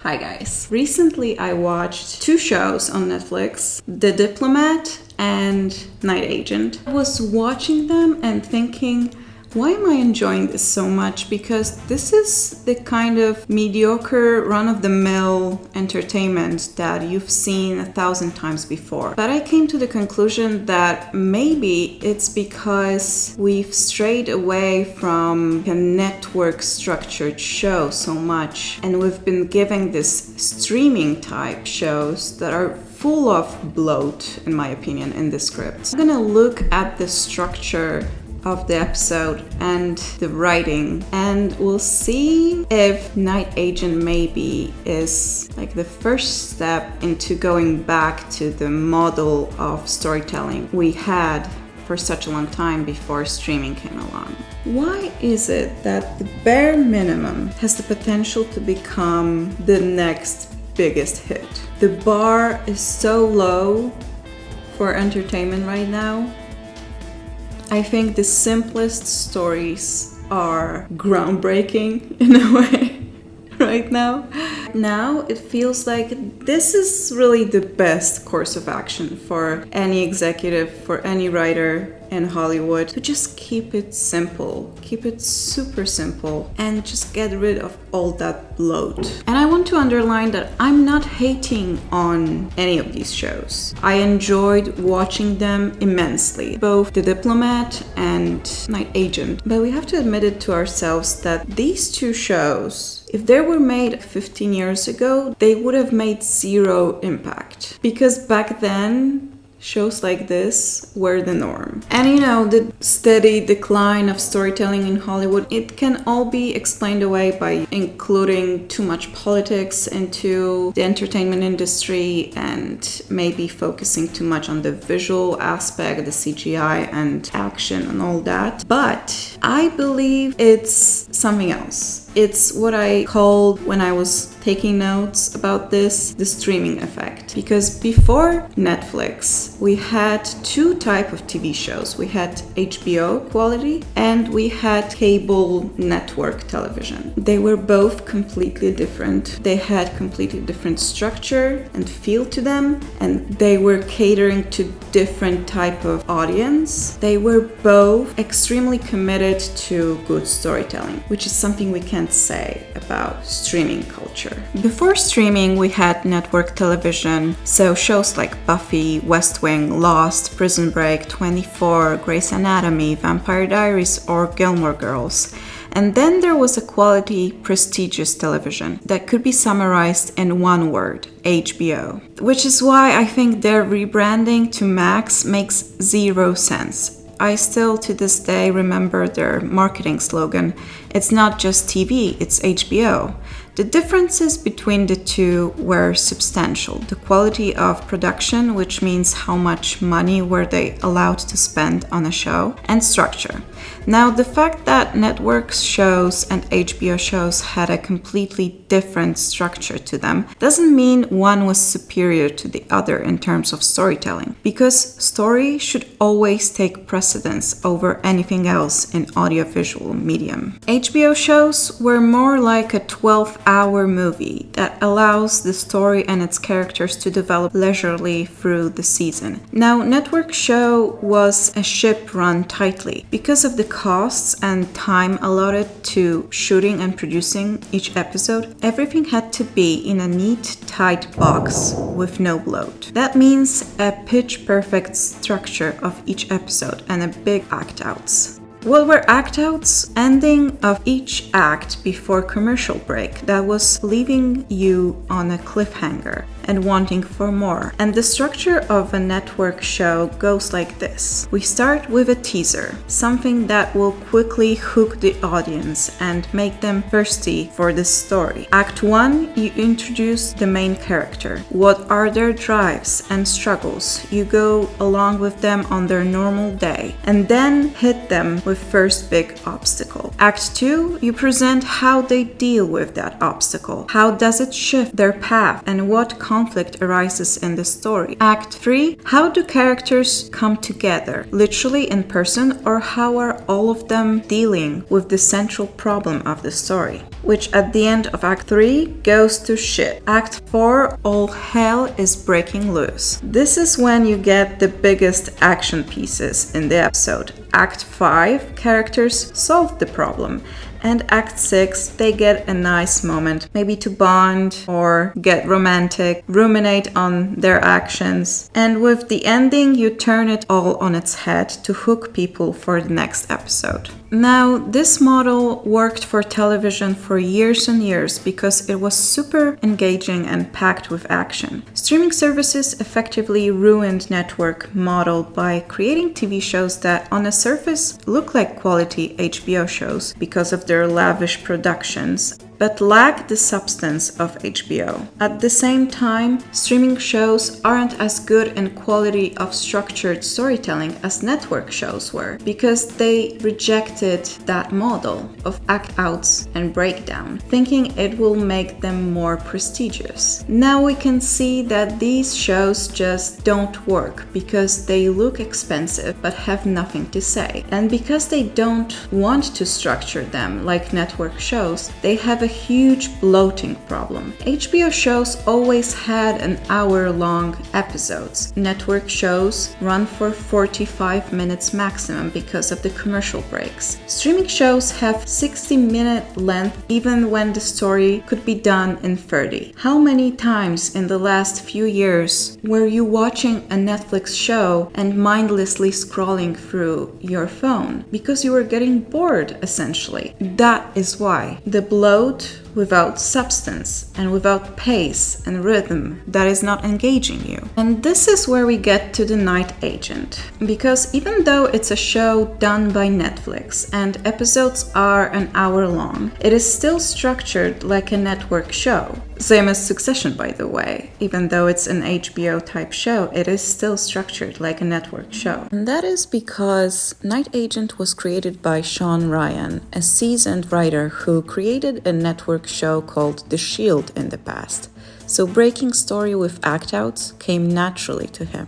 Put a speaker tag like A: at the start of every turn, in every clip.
A: Hi guys. Recently I watched two shows on Netflix, The Diplomat and Night Agent. I was watching them and thinking, why am I enjoying this so much? Because this is the kind of mediocre, run-of-the-mill entertainment that you've seen 1,000 times before. But I came to the conclusion that maybe it's because we've strayed away from a network-structured show so much, and we've been giving this streaming-type shows that are full of bloat, in my opinion, in the scripts. I'm gonna look at the structure of the episode and the writing, and we'll see if Night Agent maybe is like the first step into going back to the model of storytelling we had for such a long time before streaming came along. Why is it that the bare minimum has the potential to become the next biggest hit? The bar is so low for entertainment right now. I think the simplest stories are groundbreaking in a way right now. Now it feels like this is really the best course of action for any executive, for any writer in Hollywood, to just keep it simple, keep it super simple, and just get rid of all that bloat. And I want to underline that I'm not hating on any of these shows. I enjoyed watching them immensely, both The Diplomat and Night Agent. But we have to admit it to ourselves that these two shows, if they were made 15 years ago, they would have made zero impact. Because back then, shows like this were the norm. And you know, the steady decline of storytelling in Hollywood, it can all be explained away by including too much politics into the entertainment industry and maybe focusing too much on the visual aspect, the CGI and action and all that. But I believe it's something else. It's what I called, when I was taking notes about this, the streaming effect. Because before Netflix, we had two types of TV shows. We had HBO quality and we had cable network television. They were both completely different. They had completely different structure and feel to them, and they were catering to different type of audience. They were both extremely committed to good storytelling, which is something we can't say about streaming culture. Before streaming, we had network television, so shows like Buffy, West Wing, Lost, Prison Break, 24, Grey's Anatomy, Vampire Diaries, or Gilmore Girls. And then there was a quality, prestigious television that could be summarized in one word: HBO. Which is why I think their rebranding to Max makes zero sense. I still to this day remember their marketing slogan: it's not just TV, it's HBO. The differences between the two were substantial. The quality of production, which means how much money were they allowed to spend on a show, and structure. Now, the fact that network shows and HBO shows had a completely different structure to them doesn't mean one was superior to the other in terms of storytelling, because story should always take precedence over anything else in audiovisual medium. HBO shows were more like a 12-hour movie that allows the story and its characters to develop leisurely through the season. Now, network show was a ship run tightly. Because of the costs and time allotted to shooting and producing each episode, everything had to be in a neat, tight box with no bloat. That means a pitch-perfect structure of each episode and a big act-outs. What were act-outs? Ending of each act before commercial break that was leaving you on a cliffhanger and wanting for more. And the structure of a network show goes like this. We start with a teaser, something that will quickly hook the audience and make them thirsty for the story. Act 1, you introduce the main character. What are their drives and struggles? You go along with them on their normal day and then hit them with first big obstacle. Act 2, you present how they deal with that obstacle. How does it shift their path and what conflict arises in the story. Act 3, how do characters come together, literally in person, or how are all of them dealing with the central problem of the story? Which at the end of Act 3 goes to shit. Act 4, all hell is breaking loose. This is when you get the biggest action pieces in the episode. Act 5, characters solve the problem. And Act 6, they get a nice moment, maybe to bond or get romantic, ruminate on their actions. And with the ending, you turn it all on its head to hook people for the next episode. Now, this model worked for television for years and years because it was super engaging and packed with action. Streaming services effectively ruined network model by creating TV shows that on the surface look like quality HBO shows because of their lavish productions, but lack the substance of HBO. At the same time, streaming shows aren't as good in quality of structured storytelling as network shows were, because they rejected that model of act-outs and breakdown, thinking it will make them more prestigious. Now we can see that these shows just don't work because they look expensive but have nothing to say. And because they don't want to structure them like network shows, they have a huge bloating problem. HBO shows always had an hour-long episodes. Network shows run for 45 minutes maximum because of the commercial breaks. Streaming shows have 60-minute length even when the story could be done in 30. How many times in the last few years were you watching a Netflix show and mindlessly scrolling through your phone because you were getting bored, essentially? That is why. The bloat without substance and without pace and rhythm that is not engaging you. And this is where we get to The Night Agent. Because even though it's a show done by Netflix and episodes are an hour long, it is still structured like a network show. Same as Succession, by the way. Even though it's an HBO type show, it is still structured like a network show. And that is because Night Agent was created by Shawn Ryan, a seasoned writer who created a network show called The Shield in the past. So breaking story with act-outs came naturally to him.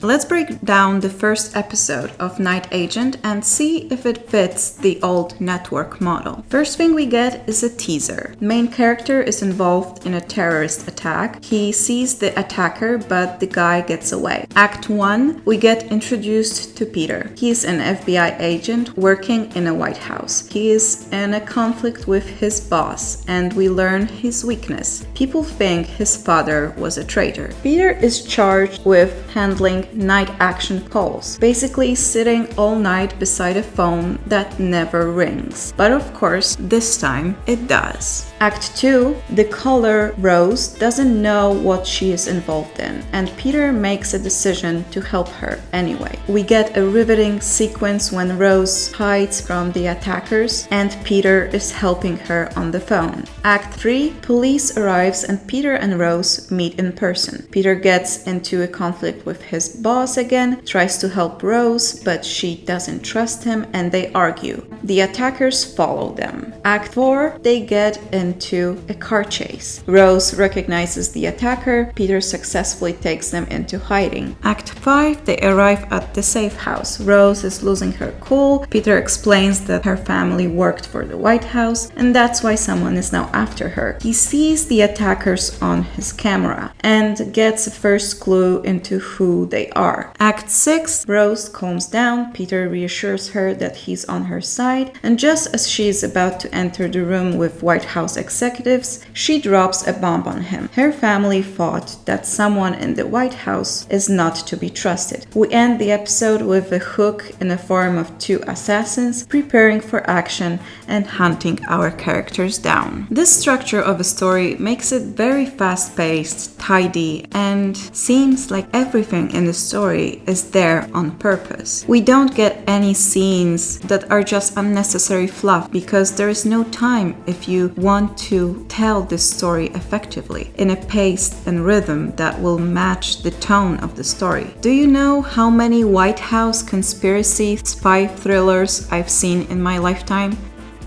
A: Let's break down the first episode of Night Agent and see if it fits the old network model. First thing we get is a teaser. Main character is involved in a terrorist attack. He sees the attacker, but the guy gets away. Act 1, we get introduced to Peter. He is an FBI agent working in a White House. He is in a conflict with his boss, and we learn his weakness. People think his father was a traitor. Peter is charged with handling night action calls, basically sitting all night beside a phone that never rings. But of course, this time it does. Act 2, the caller Rose doesn't know what she is involved in, and Peter makes a decision to help her anyway. We get a riveting sequence when Rose hides from the attackers and Peter is helping her on the phone. Act 3, police arrives and Peter and Rose meet in person. Peter gets into a conflict with his boss again, tries to help Rose, but she doesn't trust him and they argue. The attackers follow them. Act 4, they get into a car chase. Rose recognizes the attacker, Peter successfully takes them into hiding. Act 5, they arrive at the safe house. Rose is losing her cool. Peter explains that her family worked for the White House and that's why someone is now after her. He sees the attackers on his camera and gets a first clue into who they are. Act 6, Rose calms down. Peter reassures her that he's on her side, and just as she's about to enter the room with White House executives, she drops a bomb on him. Her family thought that someone in the White House is not to be trusted. We end the episode with a hook in the form of two assassins preparing for action and hunting our characters down. This structure of a story makes it very fast-paced, tidy, and seems like everything in the story is there on purpose. We don't get any scenes that are just unnecessary fluff because there is no time if you want to tell this story effectively in a pace and rhythm that will match the tone of the story. Do you know how many White House conspiracy spy thrillers I've seen in my lifetime?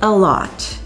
A: A lot.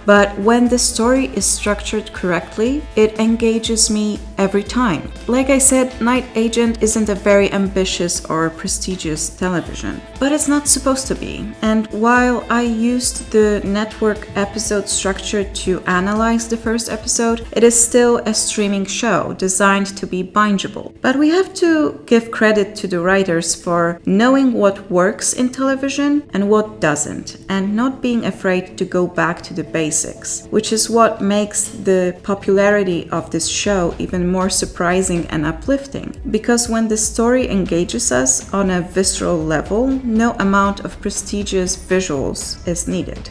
A: But when the story is structured correctly, it engages me every time. Like I said, Night Agent isn't a very ambitious or prestigious television, but it's not supposed to be. And while I used the network episode structure to analyze the first episode, it is still a streaming show designed to be bingeable. But we have to give credit to the writers for knowing what works in television and what doesn't, and not being afraid to go back to the basics, which is what makes the popularity of this show even more surprising and uplifting. Because when the story engages us on a visceral level, no amount of prestigious visuals is needed.